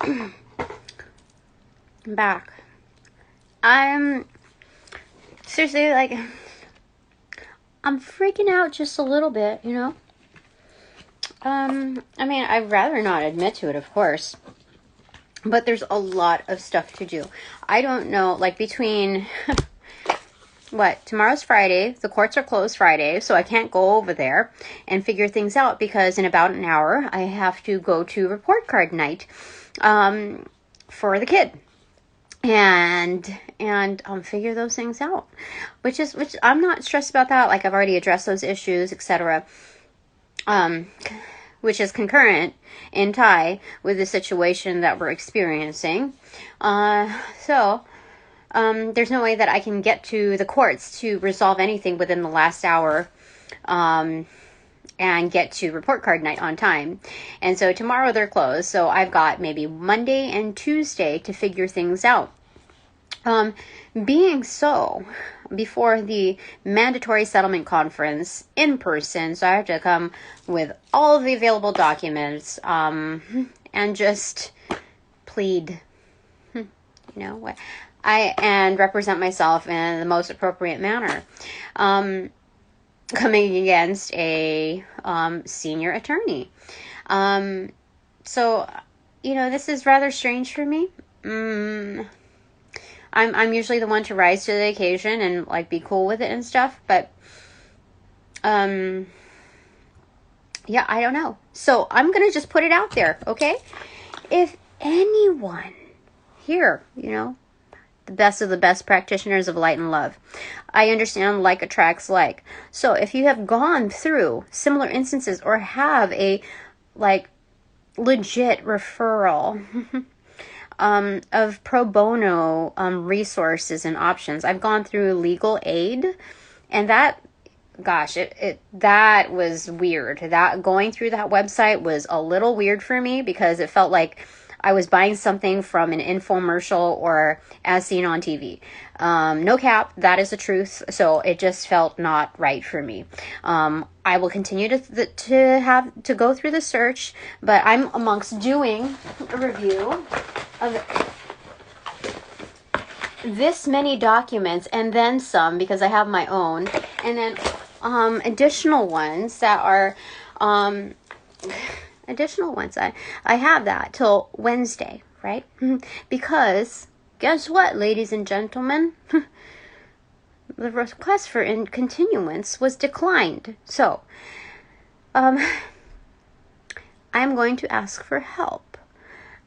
I'm back. I'm seriously, like, I'm freaking out just a little bit, you know? I mean, I'd rather not admit to it, of course. But there's a lot of stuff to do. I don't know, like, between... Tomorrow's Friday. The courts are closed Friday, so I can't go over there and figure things out because in about an hour I have to go to report card night for the kid and figure those things out. Which I'm not stressed about that. Like, I've already addressed those issues, etc. Which is concurrent in tie with the situation that we're experiencing. There's no way that I can get to the courts to resolve anything within the last hour and get to report card night on time. And so tomorrow they're closed, so I've got maybe Monday and Tuesday to figure things out. Being so, before the mandatory settlement conference in person, so I have to come with all of the available documents and just plead, you know what? And represent myself in the most appropriate manner. Coming against a senior attorney. So, you know, this is rather strange for me. I'm usually the one to rise to the occasion and, like, be cool with it and stuff, but yeah, I don't know. So I'm gonna just put it out there, okay? If anyone here, you know, the best of the best practitioners of light and love, I understand like attracts like. So if you have gone through similar instances or have a, like, legit referral of pro bono resources and options, I've gone through legal aid, and that, gosh, that was weird. That going through that website was a little weird for me because it felt like I was buying something from an infomercial or as seen on TV. No cap, that is the truth. So it just felt not right for me. I will continue to go through the search, but I'm amongst doing a review of this many documents and then some because I have my own, and then additional ones that are additional ones. I have that till Wednesday, right? Because guess what, ladies and gentlemen? The request for continuance was declined. So, I'm going to ask for help.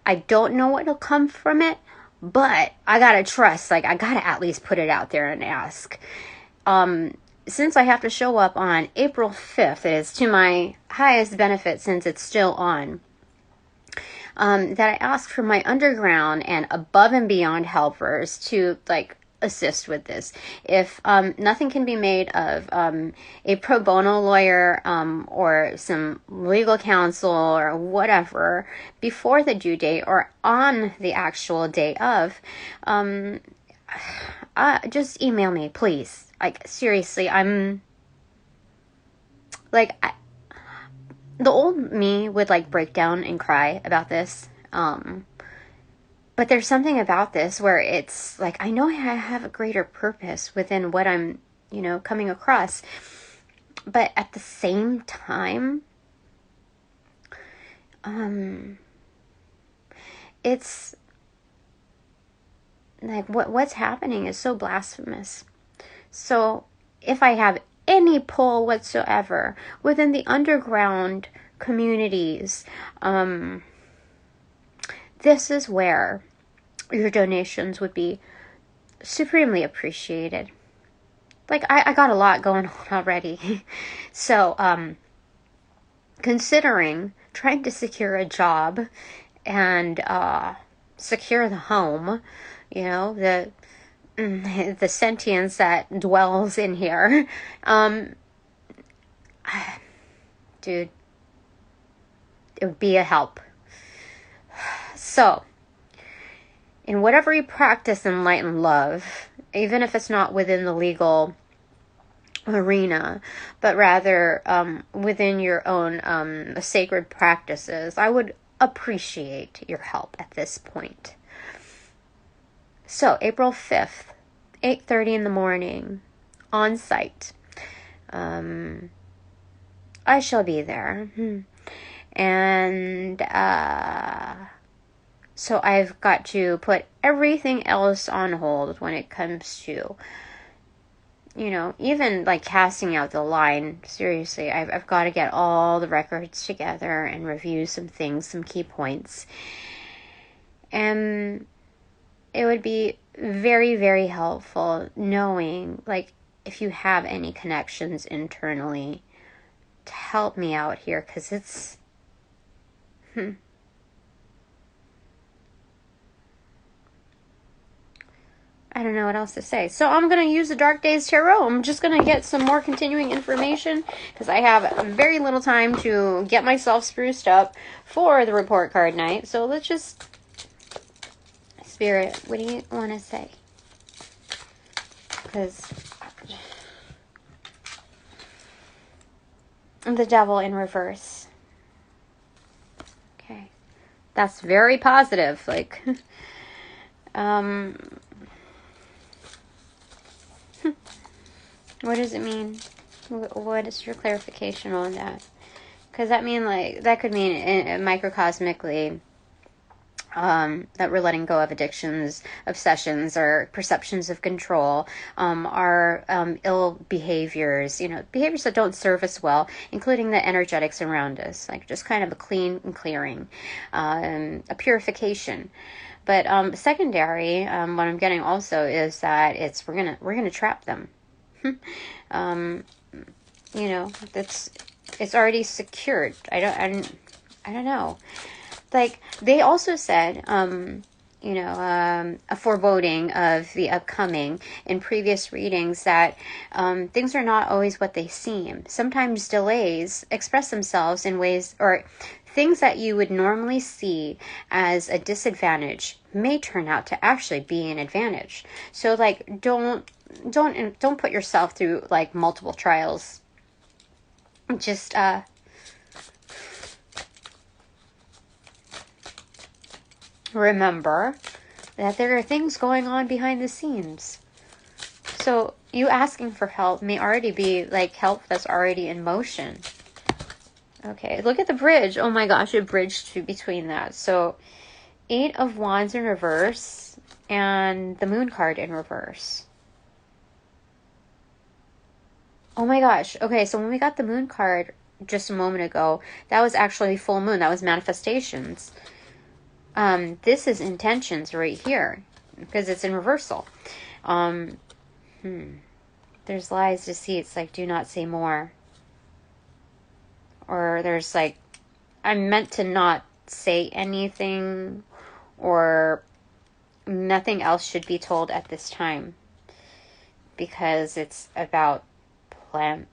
I don't know what will come from it, but I gotta trust. Like, I gotta at least put it out there and ask. Since I have to show up on April 5th, it is to my highest benefit since it's still on, that I ask for my underground and above and beyond helpers to, like, assist with this. If nothing can be made of a pro bono lawyer or some legal counsel or whatever before the due date or on the actual day of, just email me, please. Like, seriously, I'm, like, the old me would, like, break down and cry about this. But there's something about this where it's, like, I know I have a greater purpose within what I'm, you know, coming across. But at the same time, it's, like, what's happening is so blasphemous. So if I have any pull whatsoever within the underground communities, this is where your donations would be supremely appreciated. Like, I got a lot going on already. So, considering trying to secure a job and secure the home, you know, the sentience that dwells in here, dude, it would be a help. So, in whatever you practice in light and love, even if it's not within the legal arena, but rather within your own sacred practices, I would appreciate your help at this point. So April 5th, 8:30 in the morning, on site. I shall be there. And so I've got to put everything else on hold when it comes to, you know, even like casting out the line. Seriously, I've got to get all the records together and review some things, some key points. And it would be very, very helpful knowing, like, if you have any connections internally to help me out here, because it's I don't know what else to say. So I'm going to use the Dark Days Tarot. I'm just going to get some more continuing information because I have very little time to get myself spruced up for the report card night. So let's just... Spirit, what do you want to say? Because the Devil in reverse. Okay. That's very positive. Like, what does it mean? What is your clarification on that? Because that mean, like, that could mean microcosmically that we're letting go of addictions, obsessions, or perceptions of control, our ill behaviors, you know, behaviors that don't serve us well, including the energetics around us, like just kind of a clean and clearing, a purification. But secondary, what I'm getting also is that we're gonna trap them. You know, it's already secured. I don't know. Like, they also said, you know, a foreboding of the upcoming in previous readings that things are not always what they seem. Sometimes delays express themselves in ways, or things that you would normally see as a disadvantage may turn out to actually be an advantage. So, like, don't put yourself through, like, multiple trials. Just, remember that there are things going on behind the scenes. So you asking for help may already be like help that's already in motion. Okay, look at the bridge. Oh my gosh, it bridged between that. So 8 of Wands in reverse and the Moon card in reverse. Oh my gosh. Okay, so when we got the Moon card just a moment ago, that was actually full moon. That was manifestations. This is intentions right here because it's in reversal. There's lies, deceits, like do not say more. Or there's like, I'm meant to not say anything, or nothing else should be told at this time because it's about plan.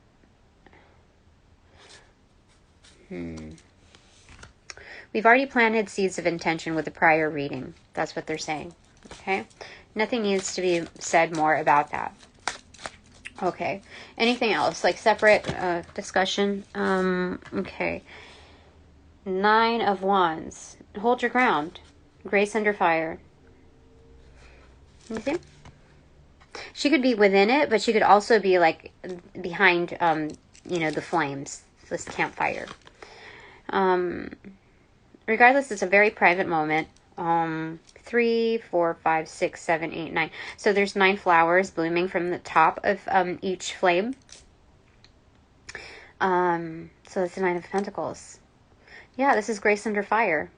We've already planted seeds of intention with the prior reading. That's what they're saying. Okay? Nothing needs to be said more about that. Okay. Anything else? Like separate discussion? Okay. 9 of Wands. Hold your ground. Grace under fire. You see? She could be within it, but she could also be like behind, you know, the flames. This campfire. Regardless, it's a very private moment. 3, 4, 5, 6, 7, 8, 9. So there's 9 flowers blooming from the top of each flame. So it's the 9 of Pentacles. Yeah, this is grace under fire.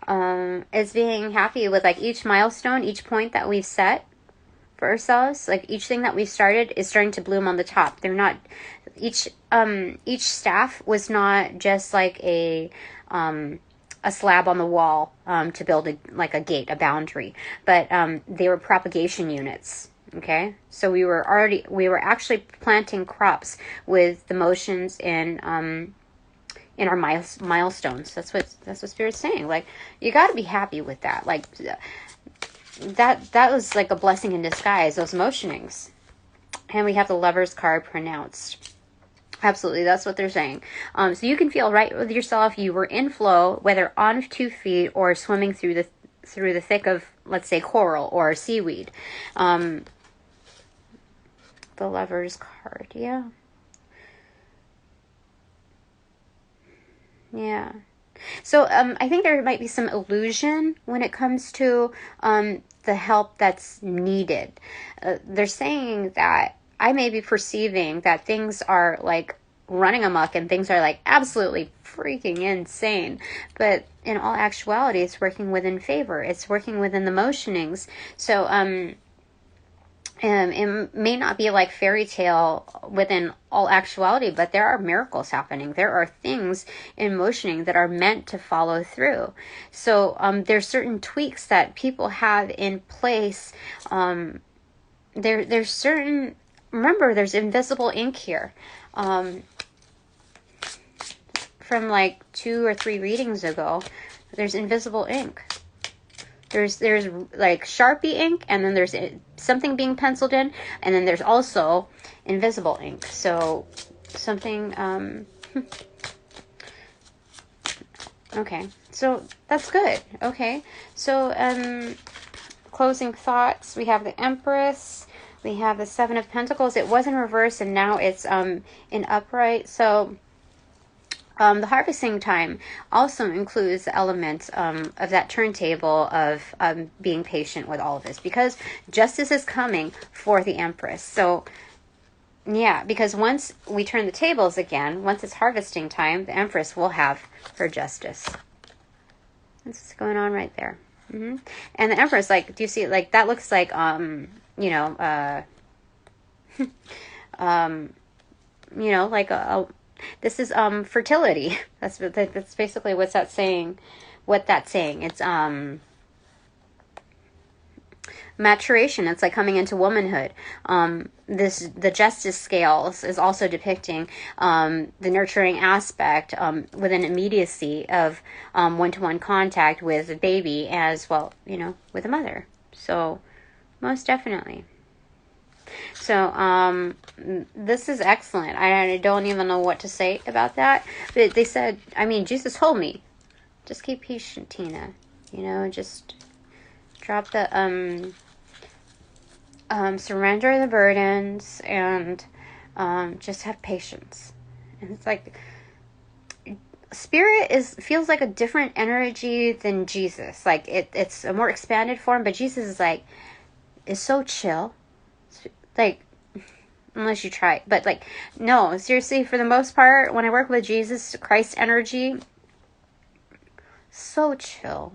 It's being happy with like each milestone, each point that we've set for ourselves. Like each thing that we've started is starting to bloom on the top. They're not each staff was not just like a slab on the wall to build a gate, a boundary, but they were propagation units. Okay, so we were actually planting crops with the motions in our milestones. That's what Spirit's saying. Like, you got to be happy with that. Like that was like a blessing in disguise. Those motionings, and we have the Lover's card pronounced. Absolutely, that's what they're saying. So you can feel right with yourself. You were in flow, whether on 2 feet or swimming through the thick of, let's say, coral or seaweed. The Lover's card, yeah. Yeah. So I think there might be some illusion when it comes to the help that's needed. They're saying that I may be perceiving that things are like running amok and things are like absolutely freaking insane. But in all actuality, it's working within favor. It's working within the motionings. So it may not be like fairy tale within all actuality, but there are miracles happening. There are things in motioning that are meant to follow through. So there's certain tweaks that people have in place. There's certain, remember, there's invisible ink here. From like 2 or 3 readings ago, there's invisible ink. There's like Sharpie ink, and then there's something being penciled in, and then there's also invisible ink. So something, okay, so that's good. Okay, so closing thoughts. We have the Empress. We have the Seven of Pentacles. It was in reverse, and now it's in upright. So the harvesting time also includes the element of that turntable of being patient with all of this, because justice is coming for the Empress. So, yeah, because once we turn the tables again, once it's harvesting time, the Empress will have her justice. That's what's going on right there. And the Empress, like, do you see, like, that looks like, you know, like a this is fertility. That's basically what that's saying. It's maturation. It's like coming into womanhood. The justice scales is also depicting the nurturing aspect within immediacy of one-to-one contact with a baby, as well, you know, with a mother. So most definitely. So this is excellent. I don't even know what to say about that. But they said, I mean, Jesus told me, just keep patient, Tina. You know, just drop the surrender the burdens, and just have patience. And it's like Spirit feels like a different energy than Jesus. Like it's a more expanded form, but Jesus is like, is so chill. Like, unless you try. But, like, no, seriously, for the most part, when I work with Jesus Christ energy, so chill.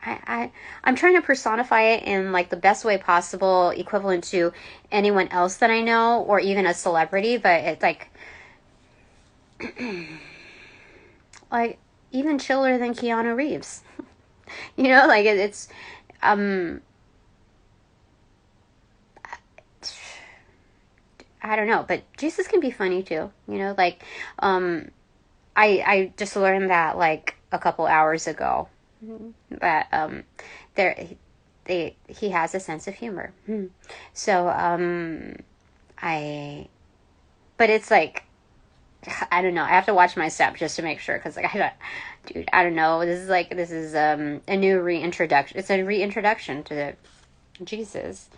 I'm trying to personify it in, like, the best way possible, equivalent to anyone else that I know, or even a celebrity, but it's, like, like, even chiller than Keanu Reeves. You know, like, it's, I don't know, but Jesus can be funny too. You know, like, I just learned that like a couple hours ago, that he has a sense of humor. So but it's like, I don't know. I have to watch my step just to make sure, because like I don't know. This is a new reintroduction. It's a reintroduction to Jesus.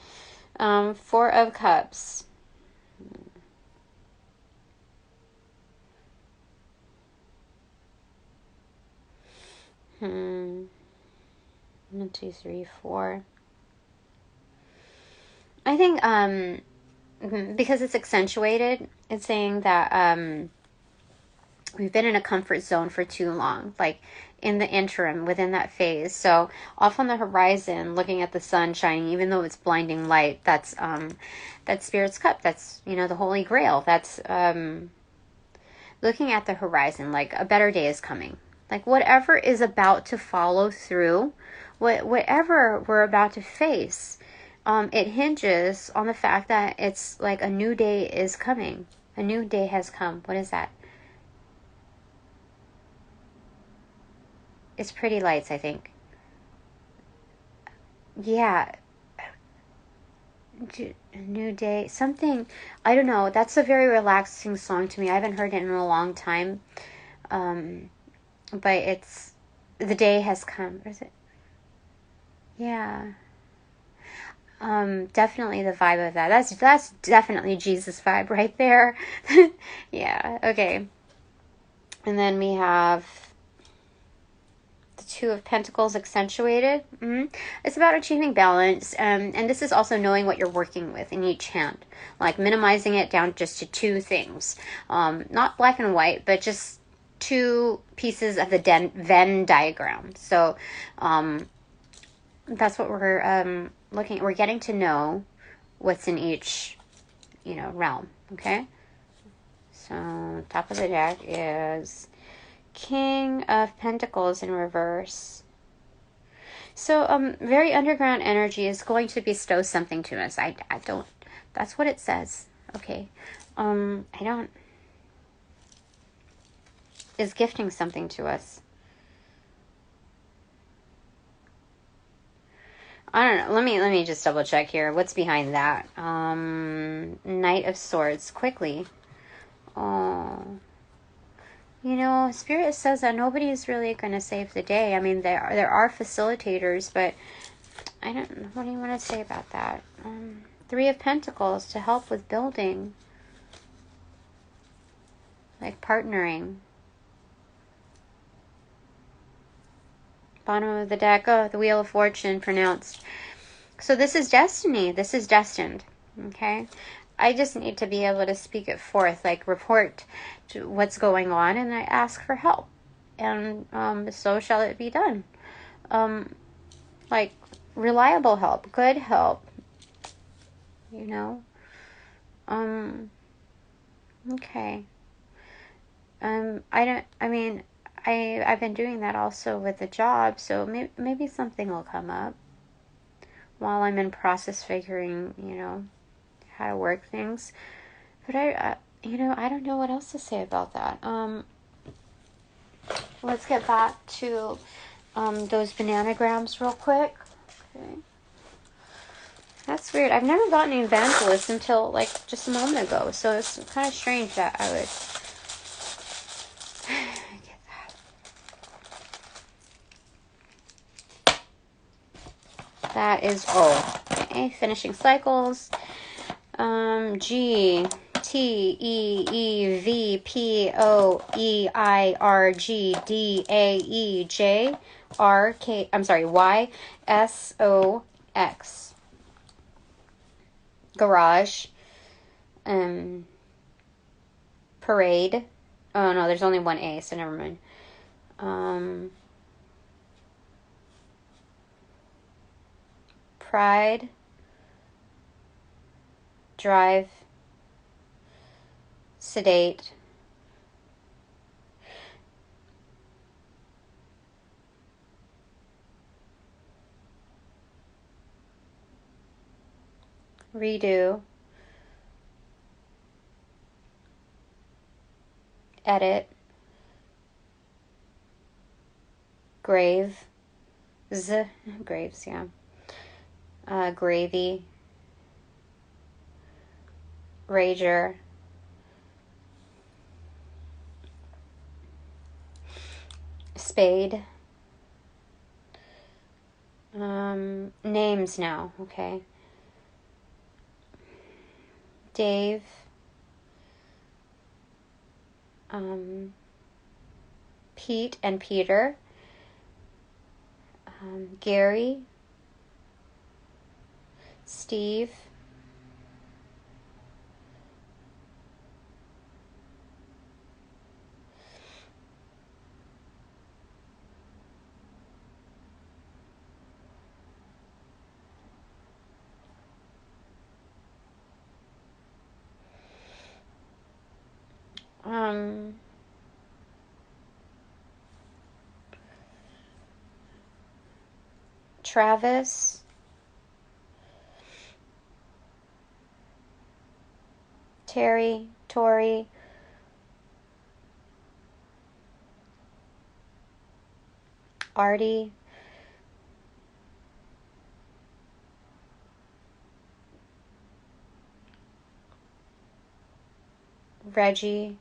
4 of Cups. 1, 2, 3, 4. I think because it's accentuated, it's saying that we've been in a comfort zone for too long, like in the interim within that phase. So off on the horizon, looking at the sun shining, even though it's blinding light, that's Spirit's cup. That's, you know, the Holy Grail. That's looking at the horizon, like a better day is coming. Like whatever is about to follow through, whatever we're about to face, it hinges on the fact that it's like a new day is coming. A new day has come. What is that? It's Pretty Lights, I think. Yeah. New day, something, I don't know. That's a very relaxing song to me. I haven't heard it in a long time. But it's, the day has come. Or is it? Yeah. Definitely the vibe of that. That's definitely Jesus vibe right there. Yeah, okay. And then we have the Two of Pentacles accentuated. It's about achieving balance. And this is also knowing what you're working with in each hand. Like minimizing it down just to two things. Not black and white, but just two pieces of the Venn diagram. So that's what we're looking at. We're getting to know what's in each, realm. Okay. So top of the deck is King of Pentacles in reverse. So very underground energy is going to bestow something to us. I don't, that's what it says. Okay. I don't, is gifting something to us. I don't know. Let me just double check here. What's behind that? Knight of Swords. Quickly. Oh. Spirit says that nobody is really going to save the day. I mean, there are facilitators, but I don't know. What do you want to say about that? Three of Pentacles to help with building. Like partnering. Bottom of the deck. Oh, the Wheel of Fortune pronounced. So this is destiny. This is destined. Okay. I just need to be able to speak it forth, like report to what's going on, and I ask for help. And so shall it be done. Like reliable help, good help. Okay. I've been doing that also with the job, so maybe something will come up while I'm in process figuring, how to work things. But I don't know what else to say about that. Let's get back to those bananagrams real quick. Okay. That's weird. I've never gotten an evangelist until like just a moment ago, so it's kind of strange that I would get that. That is O. Okay, finishing cycles. G T E E V P O E I R G D A E J R K. I'm sorry, Y S O X. Garage. Parade. Oh no, there's only one A, so never mind. Pride. Drive. Sedate. Redo. Edit. Grave. Graves, yeah. Gravy. Rager. Spade. Names now, okay. Dave. Pete and Peter. Gary. Steve. Travis. Terry. Tori. Artie. Reggie,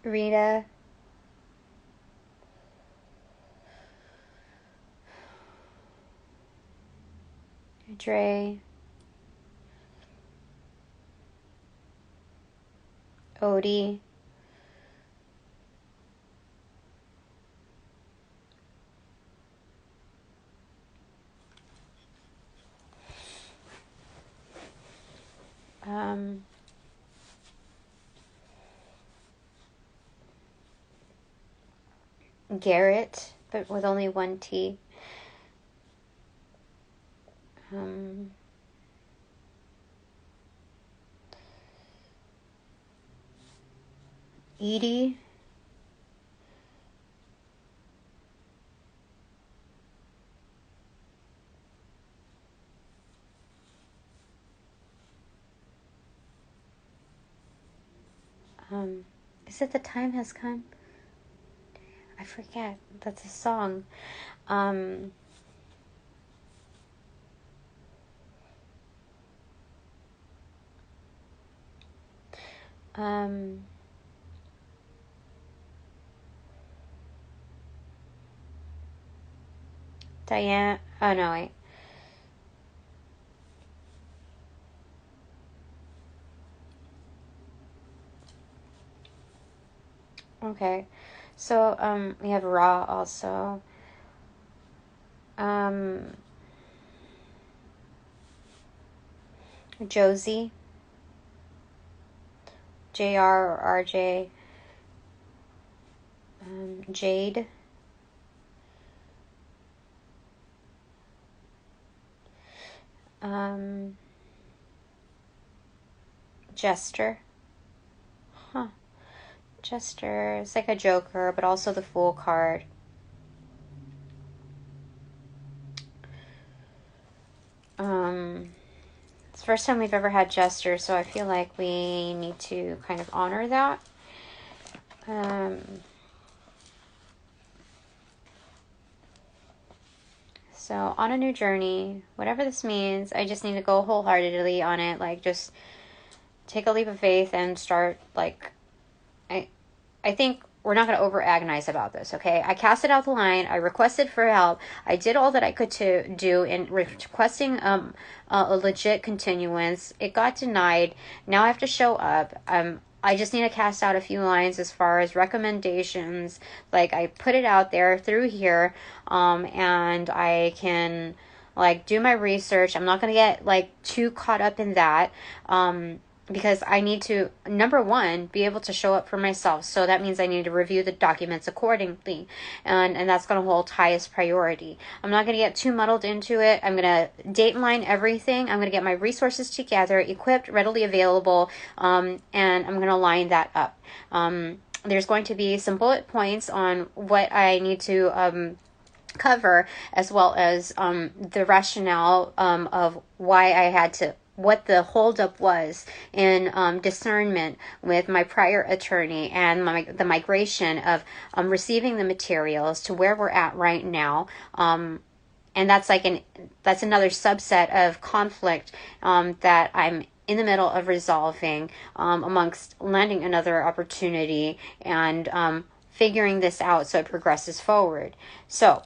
Rita, Dre, Odie, Garrett, but with only one T. Edie, is it The Time Has Come? I forget. That's a song. Diane, oh no, wait. Okay, so, we have Raw also. Josie, JR or RJ, Jade, Jester. Huh. Jester is like a joker, but also the Fool card. It's the first time we've ever had Jester, so I feel like we need to kind of honor that. So on a new journey, whatever this means, I just need to go wholeheartedly on it. Like, just take a leap of faith and start, like, I think we're not going to over agonize about this, okay? I casted out the line. I requested for help. I did all that I could to do in requesting a legit continuance. It got denied. Now I have to show up. I just need to cast out a few lines as far as recommendations. Like, I put it out there through here, and I can, like, do my research. I'm not going to get, like, too caught up in that, because I need to, number one, be able to show up for myself. So that means I need to review the documents accordingly. And that's going to hold highest priority. I'm not going to get too muddled into it. I'm going to date line everything. I'm going to get my resources together, equipped, readily available, and I'm going to line that up. There's going to be some bullet points on what I need to cover, as well as the rationale of why I had to, what the holdup was in discernment with my prior attorney and the migration of receiving the materials to where we're at right now. And that's that's another subset of conflict that I'm in the middle of resolving amongst landing another opportunity and figuring this out so it progresses forward. So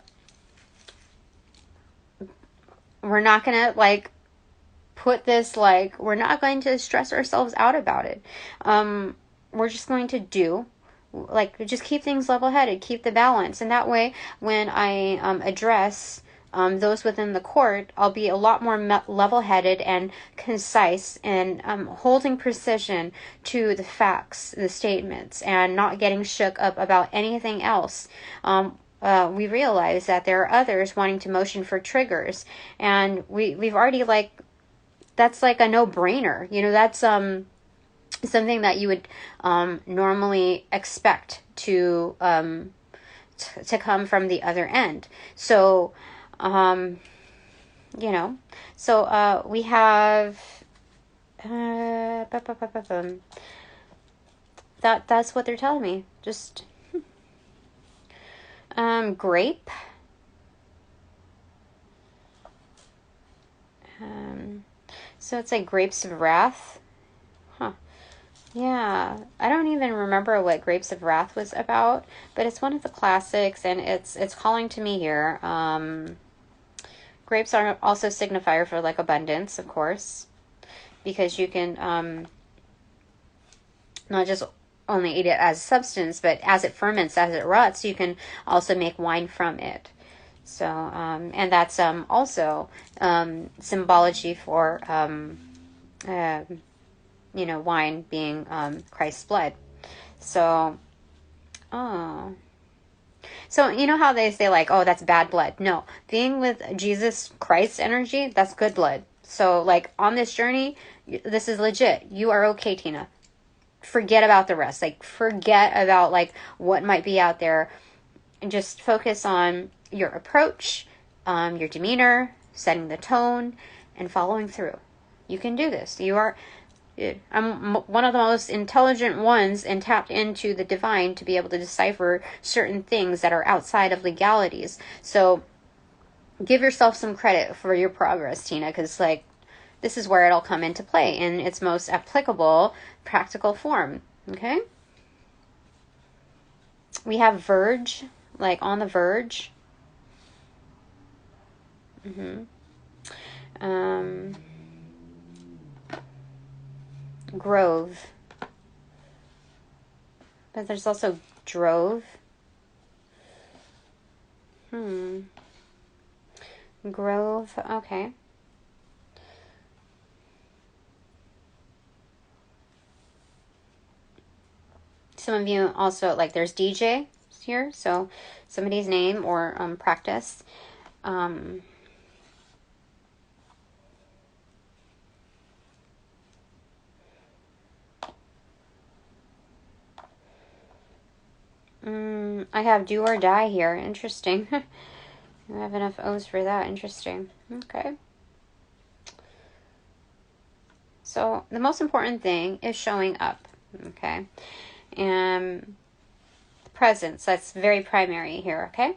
we're not going to, like, put this, like, we're not going to stress ourselves out about it. We're just going to just keep things level-headed, keep the balance. And that way, when I address those within the court, I'll be a lot more level-headed and concise and holding precision to the facts, the statements, and not getting shook up about anything else. We realize that there are others wanting to motion for triggers, and we've already, like, that's like a no-brainer. You know, that's something that you would normally expect to come from the other end. So, you know, so we have that's what they're telling me. Just grape. So it's like Grapes of Wrath. Huh. Yeah, I don't even remember what Grapes of Wrath was about, but it's one of the classics, and it's calling to me here. Grapes are also signifier for like abundance, of course, because you can not just only eat it as a substance, but as it ferments, as it rots, you can also make wine from it. So, and that's also symbology for wine being Christ's blood. So, so you know how they say like, oh, that's bad blood. No, being with Jesus Christ's energy, that's good blood. So like on this journey, this is legit. You are okay, Tina. Forget about the rest. Like forget about like what might be out there, and just focus on your approach, your demeanor, setting the tone, and following through. You can do this. I'm one of the most intelligent ones and tapped into the divine to be able to decipher certain things that are outside of legalities. So give yourself some credit for your progress, Tina, because like this is where it'll come into play in its most applicable, practical form. Okay? We have verge, like on the verge. Grove. But there's also drove. Grove, okay. Some of you also, like there's DJ here, so somebody's name or practice. I have do or die here. Interesting. I have enough O's for that. Interesting. Okay. So the most important thing is showing up. Okay. And presence. That's very primary here. Okay.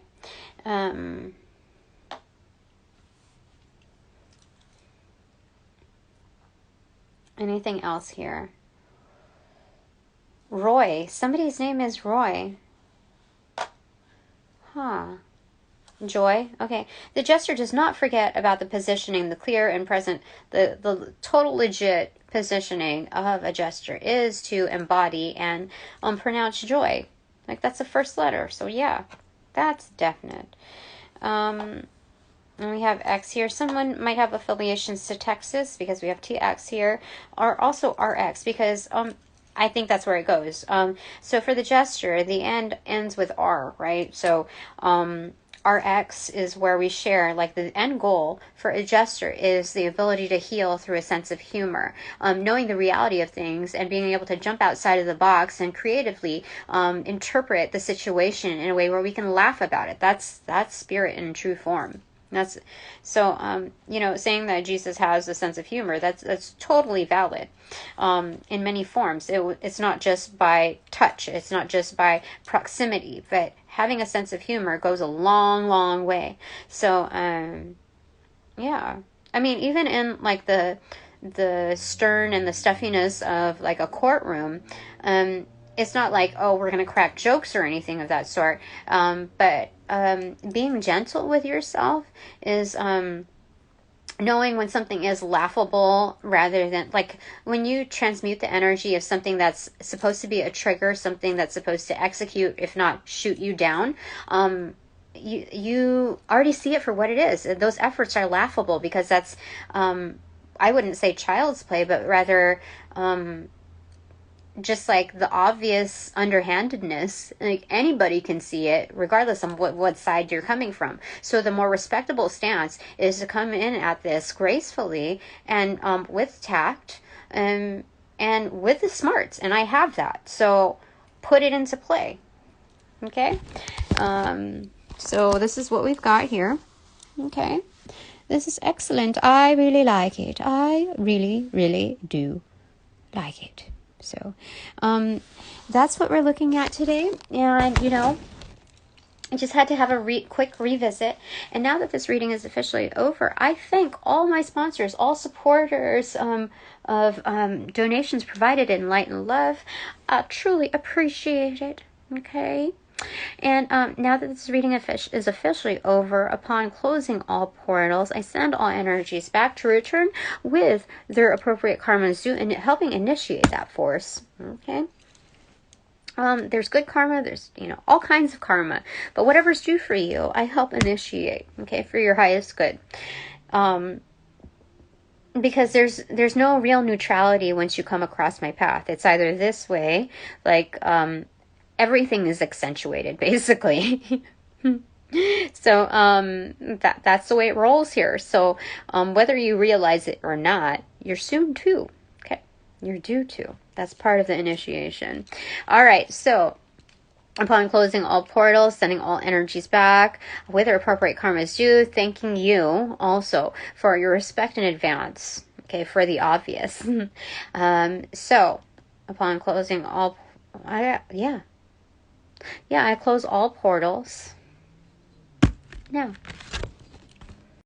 Anything else here? Roy. Somebody's name is Roy. Huh. Joy. Okay. The jester does not forget about the positioning, the clear and present, the total legit positioning of a jester is to embody and pronounce joy. Like that's the first letter. So yeah, that's definite. And we have X here. Someone might have affiliations to Texas because we have TX here, or also RX because I think that's where it goes. So for the gesture, the end ends with R, right? So RX is where we share, like the end goal for a gesture is the ability to heal through a sense of humor, knowing the reality of things and being able to jump outside of the box and creatively interpret the situation in a way where we can laugh about it. That's spirit in true form. That's so saying that Jesus has a sense of humor, that's totally valid in many forms. It's not just by touch, it's not just by proximity, but having a sense of humor goes a long way. So yeah, I mean, even in like the stern and the stuffiness of like a courtroom, it's not like, oh, we're going to crack jokes or anything of that sort. But being gentle with yourself is knowing when something is laughable rather than like when you transmute the energy of something that's supposed to be a trigger, something that's supposed to execute, if not shoot you down. You already see it for what it is. Those efforts are laughable because that's, I wouldn't say child's play, but rather, just like the obvious underhandedness, like anybody can see it regardless of what side you're coming from. So the more respectable stance is to come in at this gracefully and with tact and with the smarts, and I have that, so put it into play. Okay, so this is what we've got here. Okay, this is excellent. I really like it. I really do like it. So that's what we're looking at today. And, I just had to have a quick revisit. And now that this reading is officially over, I thank all my sponsors, all supporters of donations provided in light and love. Truly appreciate it. Okay. And now that this reading is officially over, upon closing all portals, I send all energies back to return with their appropriate karmas due and helping initiate that force. Okay. There's good karma, there's, all kinds of karma, but whatever's due for you, I help initiate, okay, for your highest good. Because there's no real neutrality once you come across my path. It's either this way, like, everything is accentuated, basically. So, that's the way it rolls here. So, whether you realize it or not, you're soon to. Okay. You're due to. That's part of the initiation. All right. So, upon closing all portals, sending all energies back with their appropriate karma is due, thanking you also for your respect in advance. Okay. For the obvious. So, upon closing all, I close all portals. Now,